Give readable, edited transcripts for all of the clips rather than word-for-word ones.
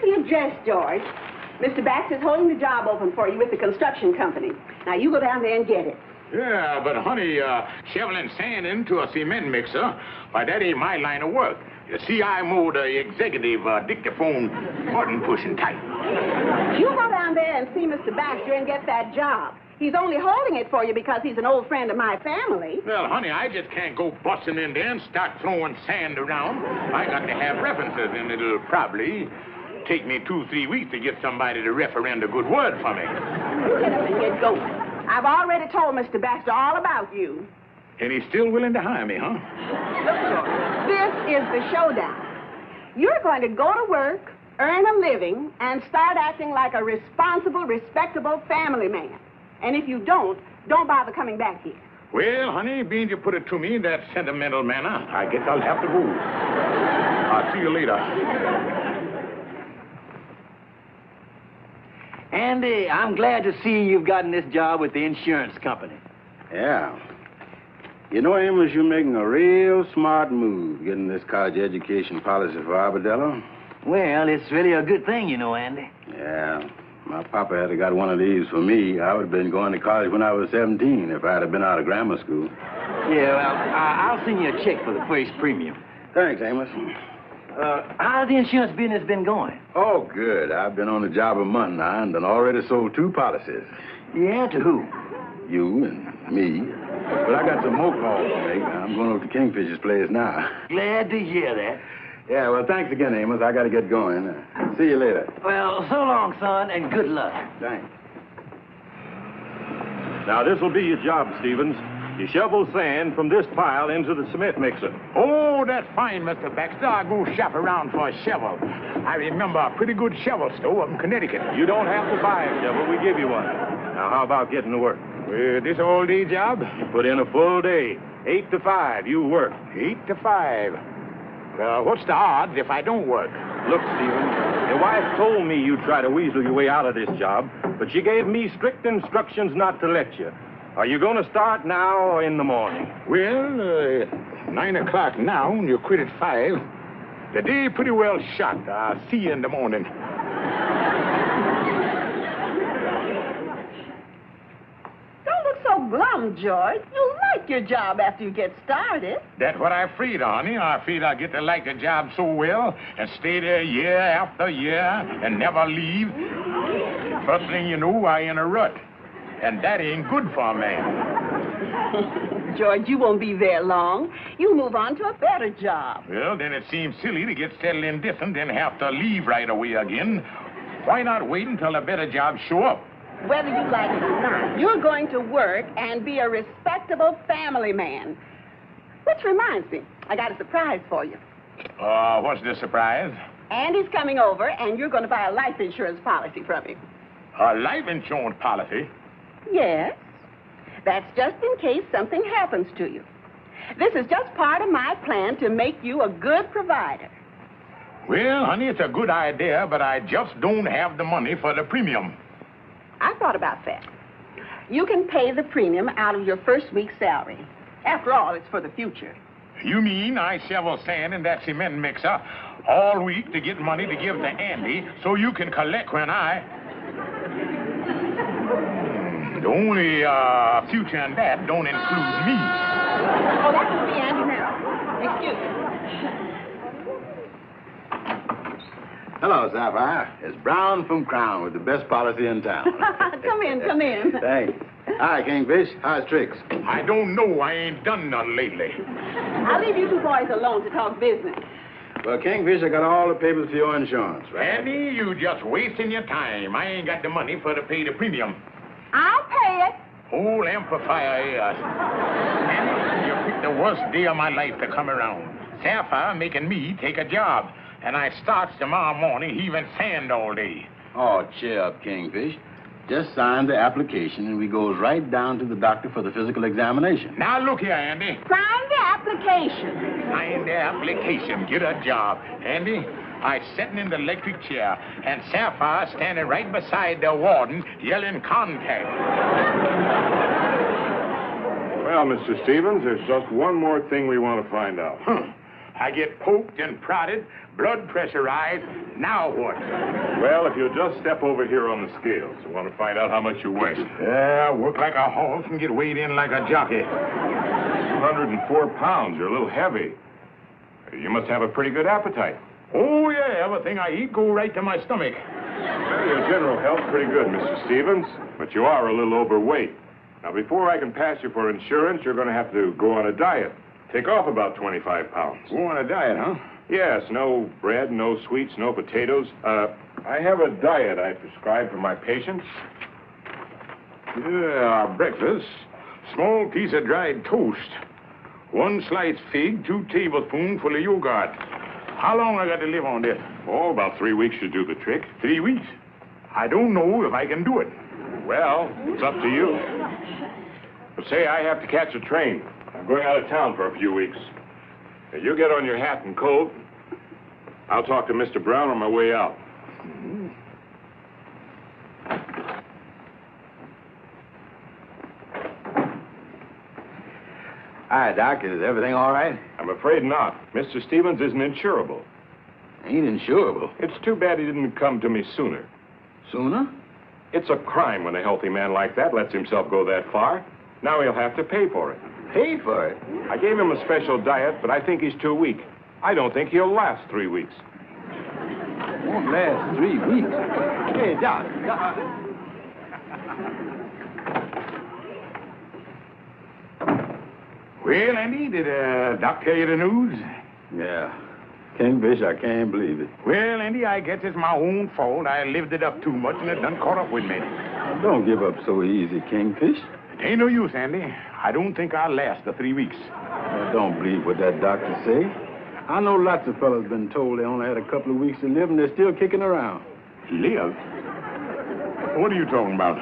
the address, George. Mr. Baxter's holding the job open for you with the construction company. Now, you go down there and get it. Yeah, but, honey, shoveling sand into a cement mixer, why, that ain't my line of work. You see, I'm more the executive dictaphone button-pushing type. You go down there and see Mr. Baxter and get that job. He's only holding it for you because he's an old friend of my family. Well, honey, I just can't go busting in there and start throwing sand around. I got to have references, and it'll probably take me 2-3 weeks to get somebody to referend a good word for me. You get up and get going. I've already told Mr. Baxter all about you. And he's still willing to hire me, huh? Look, George, this is the showdown. You're going to go to work, earn a living, and start acting like a responsible, respectable family man. And if you don't bother coming back here. Well, honey, being you put it to me in that sentimental manner, I guess I'll have to go. I'll see you later. Andy, I'm glad to see you've gotten this job with the insurance company. Yeah. You know, Amos, you're making a real smart move getting this college education policy for Arbadello. Well, it's really a good thing, you know, Andy. Yeah. My papa had got one of these for me. I would have been going to college when I was 17 if I'd have been out of grammar school. Yeah, well, I'll send you a check for the first premium. Thanks, Amos. How's the insurance business been going? Oh, good. I've been on the job a month now and already sold 2 policies. Yeah, to who? You and me. But I got some more calls to make. I'm going over to Kingfisher's place now. Glad to hear that. Yeah, well, thanks again, Amos. I got to get going. See you later. Well, so long, son, and good luck. Thanks. Now, this'll be your job, Stevens. You shovel sand from this pile into the cement mixer. Oh, that's fine, Mr. Baxter. I'll go shop around for a shovel. I remember a pretty good shovel store up in Connecticut. You don't have to buy a shovel. We give you one. Now, how about getting to work? Well, this all-day job? You put in a full day. 8 to 5, you work. 8 to 5. Well, what's the odds if I don't work? Look, Stevens, your wife told me you'd try to weasel your way out of this job, but she gave me strict instructions not to let you. Are you going to start now or in the morning? Well, 9 o'clock now, and you quit at 5. The day pretty well shot. I'll see you in the morning. Don't look so glum, George. You'll like your job after you get started. That's what I'm afraid of, honey. I'm afraid I'll get to like the job so well and stay there year after year and never leave. First thing you know, I in a rut. And that ain't good for a man. George, you won't be there long. You'll move on to a better job. Well, then it seems silly to get settled in this and then have to leave right away again. Why not wait until a better job show up? Whether you like it or not, you're going to work and be a respectable family man. Which reminds me, I got a surprise for you. What's the surprise? Andy's coming over, and you're going to buy a life insurance policy from him. A life insurance policy? Yes. That's just in case something happens to you. This is just part of my plan to make you a good provider. Well, honey, it's a good idea, but I just don't have the money for the premium. I thought about that. You can pay the premium out of your first week's salary. After all, it's for the future. You mean I shovel sand in that cement mixer all week to get money to give to Andy so you can collect when I... The only future in that don't include me. Oh, that must be Andy now. Excuse me. Hello, Sapphire. It's Brown from Crown with the best policy in town. Come in. Thanks. Hi, Kingfish. How's Tricks? I don't know. I ain't done none lately. I'll leave you 2 boys alone to talk business. Well, Kingfish, I got all the papers for your insurance, right? Andy, you just wasting your time. I ain't got the money for to pay the premium. I'll pay it. Whole amplifier. Andy, you picked the worst day of my life to come around. Sapphire making me take a job. And I starts tomorrow morning heaving sand all day. Oh, cheer up, Kingfish. Just sign the application and we goes right down to the doctor for the physical examination. Now, look here, Andy. Sign the application. Sign the application. Get a job. Andy, I sitting in the electric chair and Sapphire standing right beside the warden yelling contact. Well, Mr. Stevens, there's just one more thing we want to find out. I get poked and prodded, blood pressurized. Now what? Well, if you'll just step over here on the scales. I want to find out how much you weigh. Yeah, work like a horse and get weighed in like a jockey. 104 pounds. You're a little heavy. You must have a pretty good appetite. Oh, yeah, everything I eat go right to my stomach. Well, your general health's pretty good, Mr. Stevens, but you are a little overweight. Now, before I can pass you for insurance, you're going to have to go on a diet. Take off about 25 pounds. Go on a diet, huh? Yes, no bread, no sweets, no potatoes. I have a diet I prescribe for my patients. Yeah, breakfast. Small piece of dried toast. 1 sliced fig, 2 tablespoons full of yogurt. How long I got to live on this? Oh, about 3 weeks should do the trick. 3 weeks? I don't know if I can do it. Well, it's up to you. But say I have to catch a train. I'm going out of town for a few weeks. Now, you get on your hat and coat. I'll talk to Mr. Brown on my way out. Hi, Doc. Is everything all right? I'm afraid not. Mr. Stevens isn't insurable. Ain't insurable. It's too bad he didn't come to me sooner. Sooner? It's a crime when a healthy man like that lets himself go that far. Now he'll have to pay for it. Pay for it? I gave him a special diet, but I think he's too weak. I don't think he'll last 3 weeks. Won't last 3 weeks. Hey, Doc. Well, Andy, did Doc tell you the news? Yeah. Kingfish, I can't believe it. Well, Andy, I guess it's my own fault. I lived it up too much and it done caught up with me. Don't give up so easy, Kingfish. It ain't no use, Andy. I don't think I'll last the 3 weeks. I don't believe what that doctor say. I know lots of fellas been told they only had a couple of weeks to live and they're still kicking around. Live? What are you talking about?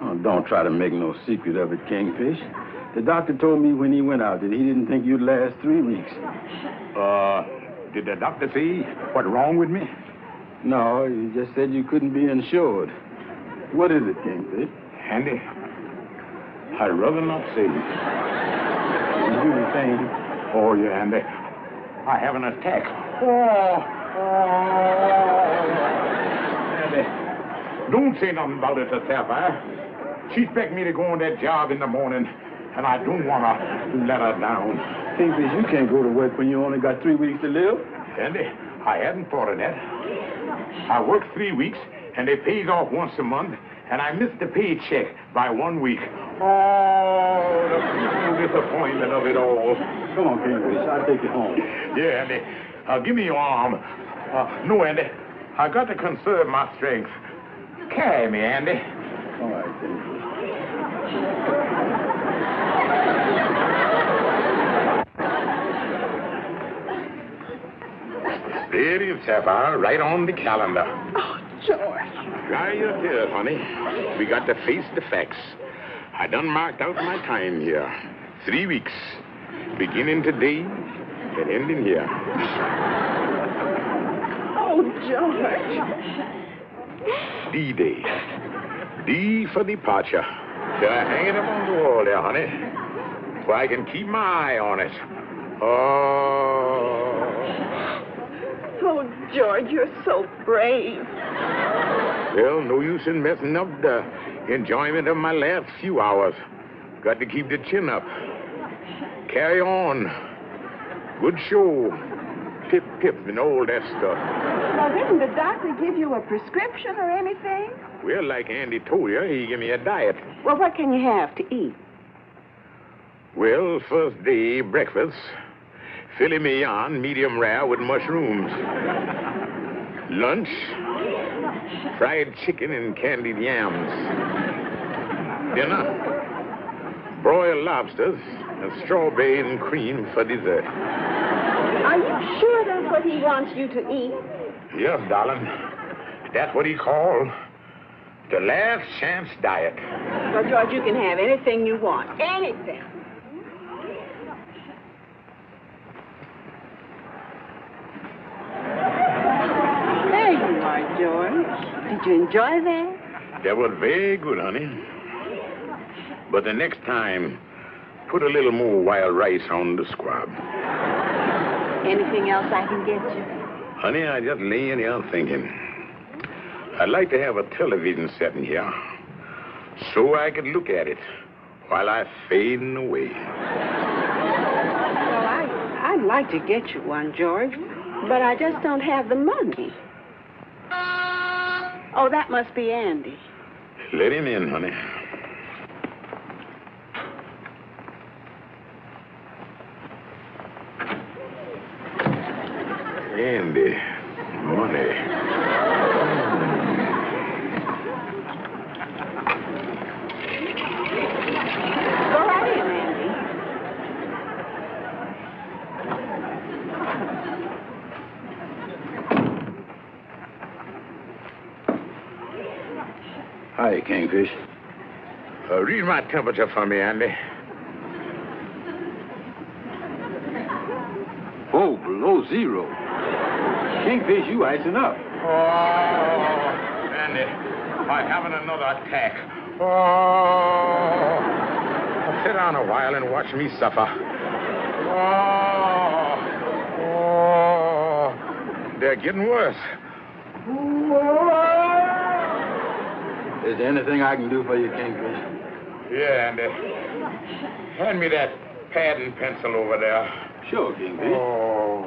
Oh, don't try to make no secret of it, Kingfish. The doctor told me when he went out that he didn't think you'd last 3 weeks. Did the doctor say what's wrong with me? No, he just said you couldn't be insured. What is it, Kingfish? Andy, I'd rather not say. You do the same. Oh, yeah, Andy. I have an attack. Andy, don't say nothing about it to Sapphire. She expect me to go on that job in the morning, and I don't want to let her down. Kingfish, you can't go to work when you only got 3 weeks to live. Andy, I hadn't thought of that. I work 3 weeks, and they pays off once a month, and I missed the paycheck by 1 week. Oh, the cruel disappointment of it all. Come on, Kingfish, I'll take you home. Yeah, Andy. Give me your arm. No, Andy. I got to conserve my strength. Carry me, Andy. All right, Kingfish. There it is, Sapphire, right on the calendar. Oh, George. Dry your tears, honey. We got to face the facts. I done marked out my time here. 3 weeks. Beginning today and ending here. Oh, George. D-Day. D for departure. Should I hang it up on the wall there, honey? So I can keep my eye on it. Oh. Oh, George, you're so brave. Well, no use in messing up the enjoyment of my last few hours. Got to keep the chin up. Carry on. Good show. Pip, pip, and all that stuff. Well, didn't the doctor give you a prescription or anything? Well, like Andy told you, he gave me a diet. Well, what can you have to eat? Well, first day, breakfast. Filet mignon, medium rare with mushrooms. Lunch, fried chicken and candied yams. Dinner, broiled lobsters and strawberries and cream for dessert. Are you sure that's what he wants you to eat? Yes, darling. That's what he called the last chance diet. Well, George, you can have anything you want. Anything. There you are, George. Did you enjoy that? That was very good, honey. But the next time, put a little more wild rice on the squab. Anything else I can get you? Honey, I just laying here thinking. I'd like to have a television set in here so I could look at it while I'm fading away. Well, I'd like to get you one, George, but I just don't have the money. Oh, that must be Andy. Let him in, honey. Andy, money. Go right in, Andy. Hi, Kingfish. Read my temperature for me, Andy. Oh, below zero. Kingfish, you icing up. Oh, Andy, I'm having another attack. Oh, sit down a while and watch me suffer. Oh, they're getting worse. Is there anything I can do for you, Kingfish? Yeah, Andy. Hand me that pad and pencil over there. Sure, Kingfish. Oh.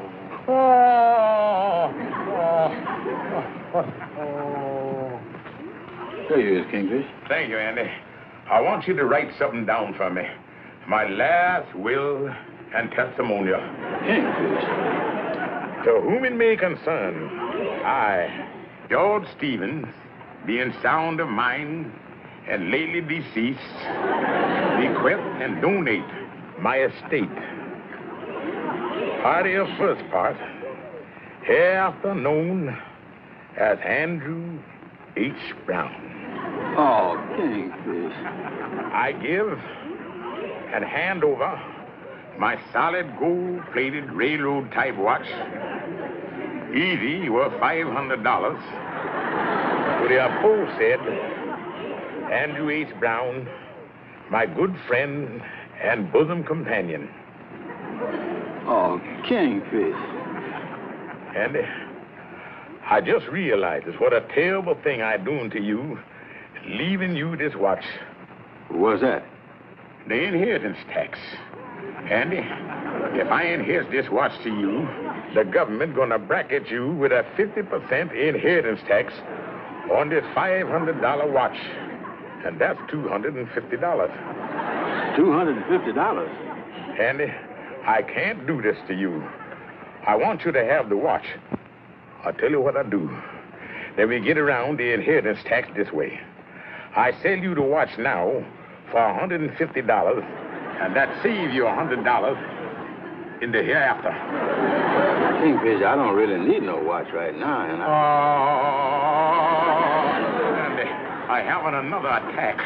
There you is, Kingfish. Thank you, Andy. I want you to write something down for me. My last will and testimonial. Kingfish. To whom it may concern, I, George Stevens, being sound of mind and lately deceased, bequeath and donate my estate. Part of first part, hereafter known as Andrew H. Brown. Oh, Kingfish. I give and hand over my solid gold-plated railroad-type watch, easy worth $500, to the aforesaid Andrew H. Brown, my good friend and bosom companion. Oh, Kingfish. Andy, I just realized what a terrible thing I'm doing to you, leaving you this watch. What's that? The inheritance tax. Andy, if I inherit this watch to you, the government gonna bracket you with a 50% inheritance tax on this $500 watch. And that's $250. $250? Andy, I can't do this to you. I want you to have the watch. I'll tell you what I do. Let me get around the inheritance tax this way. I sell you the watch now for $150, and that saves you $100 in the hereafter. Kingfish, I don't really need no watch right now, and Andy, I having another attack.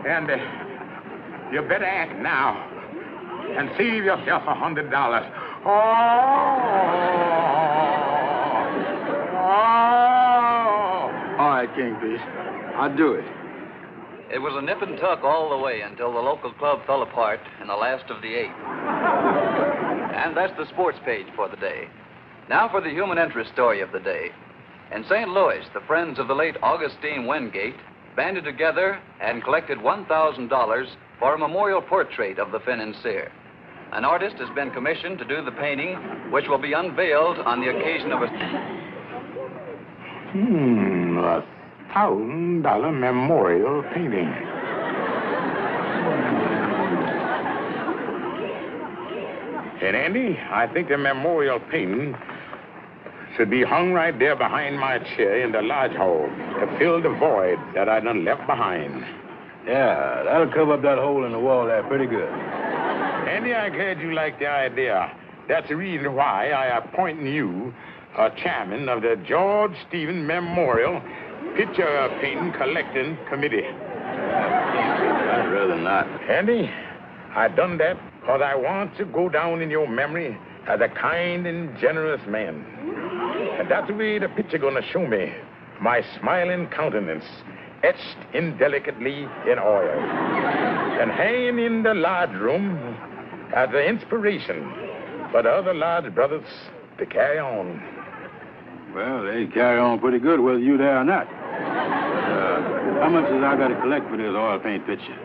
Andy, you better act now and save yourself $100. All right, Kingfish. I'll do it. It was a nip and tuck all the way until the local club fell apart in the last of the 8th. And that's the sports page for the day. Now for the human interest story of the day. In St. Louis, the friends of the late Augustine Wingate banded together and collected $1,000 for a memorial portrait of the financier. An artist has been commissioned to do the painting, which will be unveiled on the occasion of a... $1,000 memorial painting. And Andy, I think the memorial painting should be hung right there behind my chair in the lodge hall to fill the void that I done left behind. Yeah, that'll cover up that hole in the wall there pretty good. Andy, I'm glad you like the idea. That's the reason why I appoint you chairman of the George Stevens Memorial Picture Painting Collecting Committee. I'd rather not. Andy, I done that because I want to go down in your memory as a kind and generous man. And that's the way the picture gonna show me. My smiling countenance etched indelicately in oil. and hanging in the lodge room as an inspiration for the other lodge brothers to carry on. Well, they carry on pretty good whether you there or not. How much has I got to collect for this oil paint picture?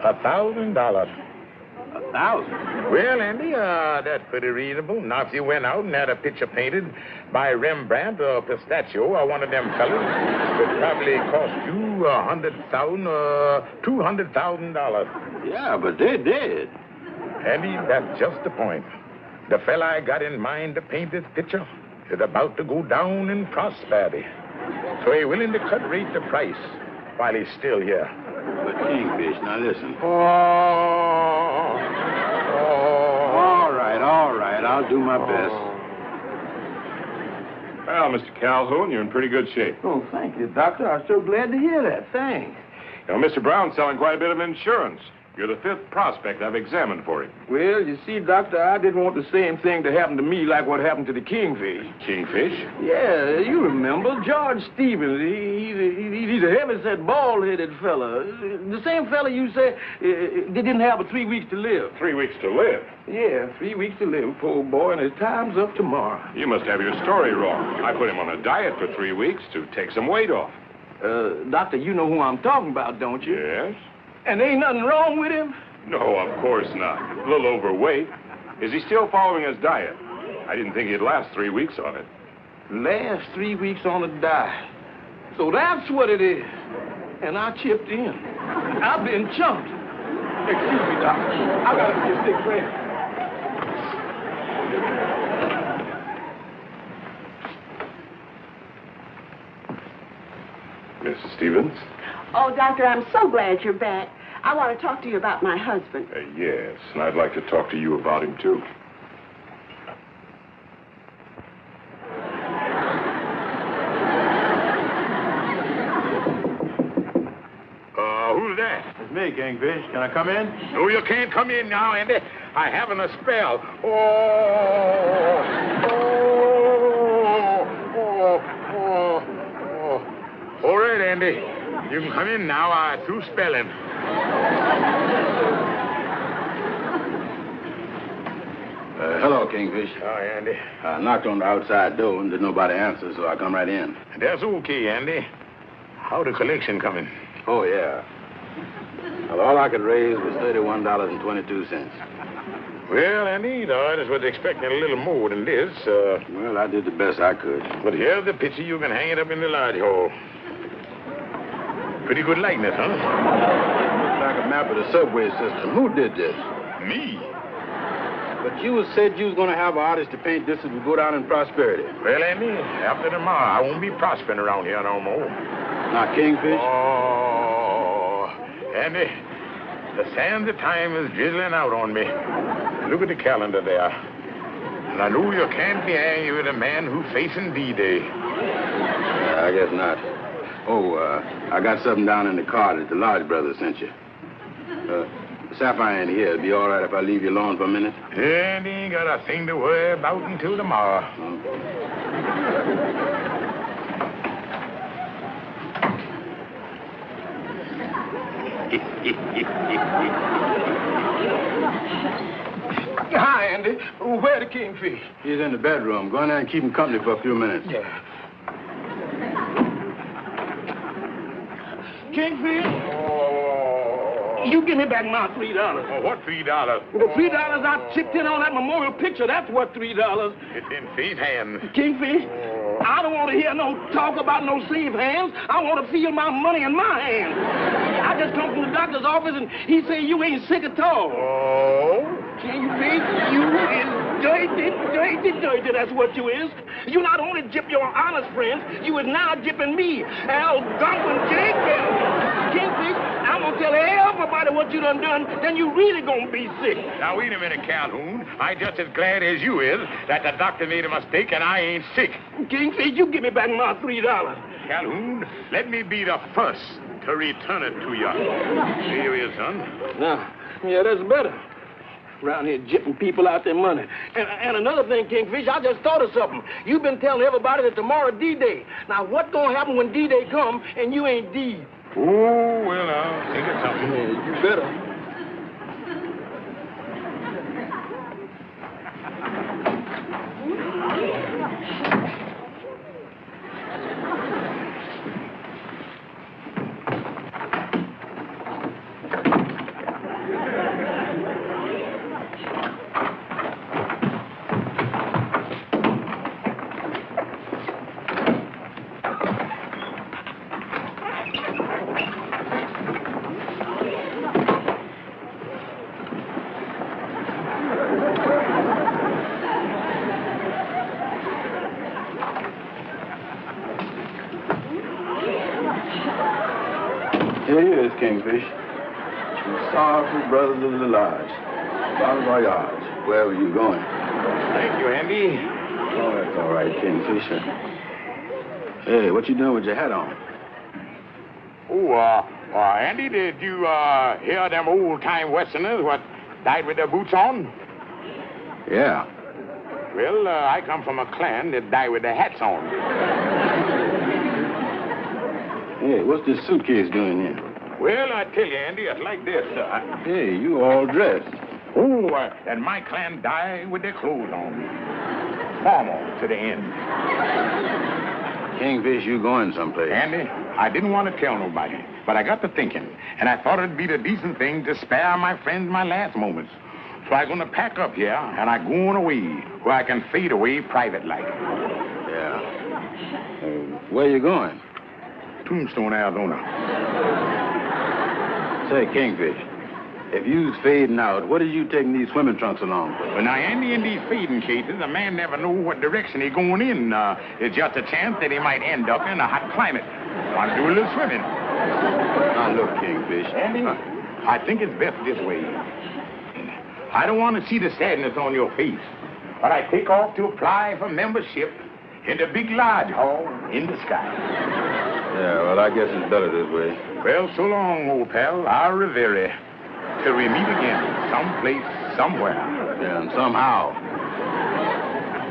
$1,000. 1,000? Well, Andy, that's pretty reasonable. Now, if you went out and had a picture painted by Rembrandt or Pistachio or one of them fellas, it would probably cost you $200,000. Yeah, but they're dead. Andy, that's just the point. The fella I got in mind to paint this picture is about to go down in prosperity. So he's willing to cut rate the price while he's still here. But Kingfish, now listen. All right, I'll do my best. Well, Mr. Calhoun, you're in pretty good shape. Oh, thank you, Doctor. I'm so glad to hear that. Thanks. You know, Mr. Brown's selling quite a bit of insurance. You're the 5th prospect I've examined for him. Well, you see, Doctor, I didn't want the same thing to happen to me like what happened to the Kingfish. Kingfish? Yeah, you remember. George Stevens. He's a heavy-set, bald-headed fella. The same fella you said they didn't have but 3 weeks to live. 3 weeks to live? Yeah, 3 weeks to live, poor boy, and his time's up tomorrow. You must have your story wrong. I put him on a diet for 3 weeks to take some weight off. Doctor, you know who I'm talking about, don't you? Yes? And ain't nothing wrong with him? No, of course not. A little overweight. Is he still following his diet? I didn't think he'd last 3 weeks on it. Last 3 weeks on a diet. So that's what it is. And I chipped in. I've been chumped. Excuse me, Doctor. I gotta get sick fast. Mrs. Stevens? Oh, Doctor, I'm so glad you're back. I want to talk to you about my husband. Yes, and I'd like to talk to you about him, too. Who's that? It's me, Kingfish. Can I come in? No, you can't come in now, Andy. I haven't a spell. All right, Andy. You can come in now. I'm through spelling. Hello, Kingfish. Hi, Andy. I knocked on the outside door and didn't nobody answer, so I come right in. That's okay, Andy. How the collection coming? Oh, yeah. Well, all I could raise was $31.22. Well, Andy, the artist was expecting a little more than this. Well, I did the best I could. But here's the picture. You can hang it up in the lodge hall. Pretty good likeness, huh? Looks like a map of the subway system. Who did this? Me. But you said you was going to have an artist to paint this as we go down in prosperity. Well, Andy, after tomorrow, I won't be prospering around here no more. Not Kingfish? Oh, Andy, the sands of time is drizzling out on me. Look at the calendar there. And I know you can't be angry with a man who's facing D-Day. I guess not. Oh, I got something down in the car that the Lodge brothers sent you. Sapphire ain't here. It'd be all right if I leave you alone for a minute? And he ain't got a thing to worry about until tomorrow. Hi, Andy. Where the Kingfish? He's in the bedroom. Go in there and keep him company for a few minutes. Yeah. Kingfish? You give me back my $3. Oh, what $3? The $3 I chipped in on that memorial picture, that's what $3. It's in safe hands. Kingfish, I don't want to hear no talk about no safe hands. I want to feel my money in my hands. I just come from the doctor's office and he say you ain't sick at all. Oh? Kingfish, you is dirty, that's what you is. You not only jip your honest friends, you is now jipping me, Algonquin Jenkins. Kingfish, I'm going to tell everybody what you done, then you really going to be sick. Now, wait a minute, Calhoun. I just as glad as you is that the doctor made a mistake and I ain't sick. Kingfish, you give me back my $3. Calhoun, let me be the first to return it to you. Here you is, son. Now, yeah, that's better. Around here jipping people out their money. And another thing, Kingfish, I just thought of something. You've been telling everybody that tomorrow D-Day. Now, what's going to happen when D-Day come and you ain't D? Oh, well, now, think of something. Yeah, you better. this, Kingfish. Two sorrowful brothers of the lodge. Bon voyage, wherever you're going. Thank you, Andy. Oh, that's all right, Kingfisher. Hey, what you doing with your hat on? Oh, Andy, did you hear them old-time Westerners what died with their boots on? Yeah. Well, I come from a clan that died with their hats on. Hey, what's this suitcase doing here? Well, I tell you, Andy, it's like this. Hey, you all dressed. And my clan died with their clothes on. Formal to the end. Kingfish, you going someplace. Andy, I didn't want to tell nobody, but I got to thinking, and I thought it'd be the decent thing to spare my friends my last moments. So I'm going to pack up here, and I'm going away where I can fade away private-like. Yeah. Where you going? Tombstone, Arizona. Say, Kingfish, if you's fading out, what are you taking these swimming trunks along for? Well, now, Andy, in these fading cases, a man never knows what direction he's going in. It's just a chance that he might end up in a hot climate. Want to do a little swimming. Now, look, Kingfish. Andy, I think it's best this way. I don't want to see the sadness on your face, but I take off to apply for membership in the big lodge hall in the sky. Yeah, well, I guess it's better this way. Well, so long, old pal. Au revoir. Till we meet again, someplace, somewhere. Yeah, and somehow.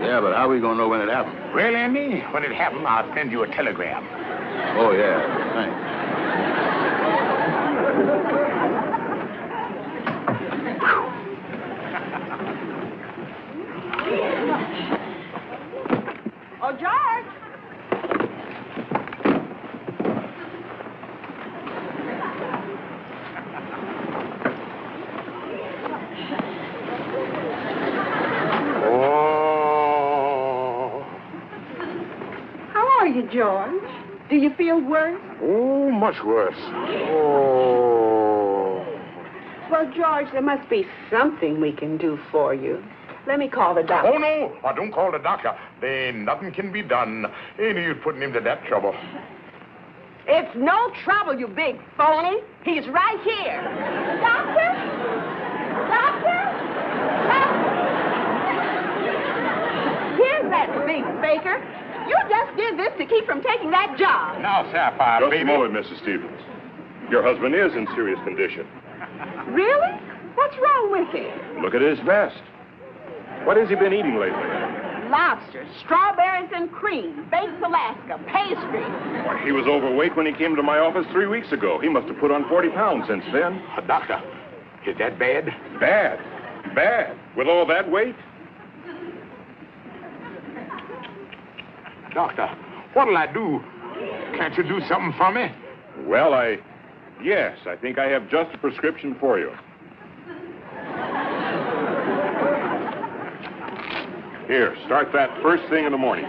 Yeah, but how are we going to know when it happened? Well, Andy, when it happens, I'll send you a telegram. Oh, yeah, thanks. Oh, George. George, do you feel worse? Oh, much worse. Oh. Well, George, there must be something we can do for you. Let me call the doctor. Oh, no. Don't call the doctor. Then nothing can be done. Ain't you putting him to that trouble. It's no trouble, you big phony. He's right here. Doctor? Doctor? Here's that big faker. You just did this to keep from taking that job. Now, Sapphire, Just baby. a moment, Mrs. Stevens. Your husband is in serious condition. Really? What's wrong with him? Look at his vest. What has he been eating lately? Lobsters, strawberries and cream, baked Alaska, pastry. Why, he was overweight when he came to my office 3 weeks ago. He must have put on 40 pounds since then. Doctor, is that bad? Bad. Bad. With all that weight? Doctor, what'll I do? Can't you do something for me? Well, yes, I think I have just a prescription for you. Here, start that first thing in the morning.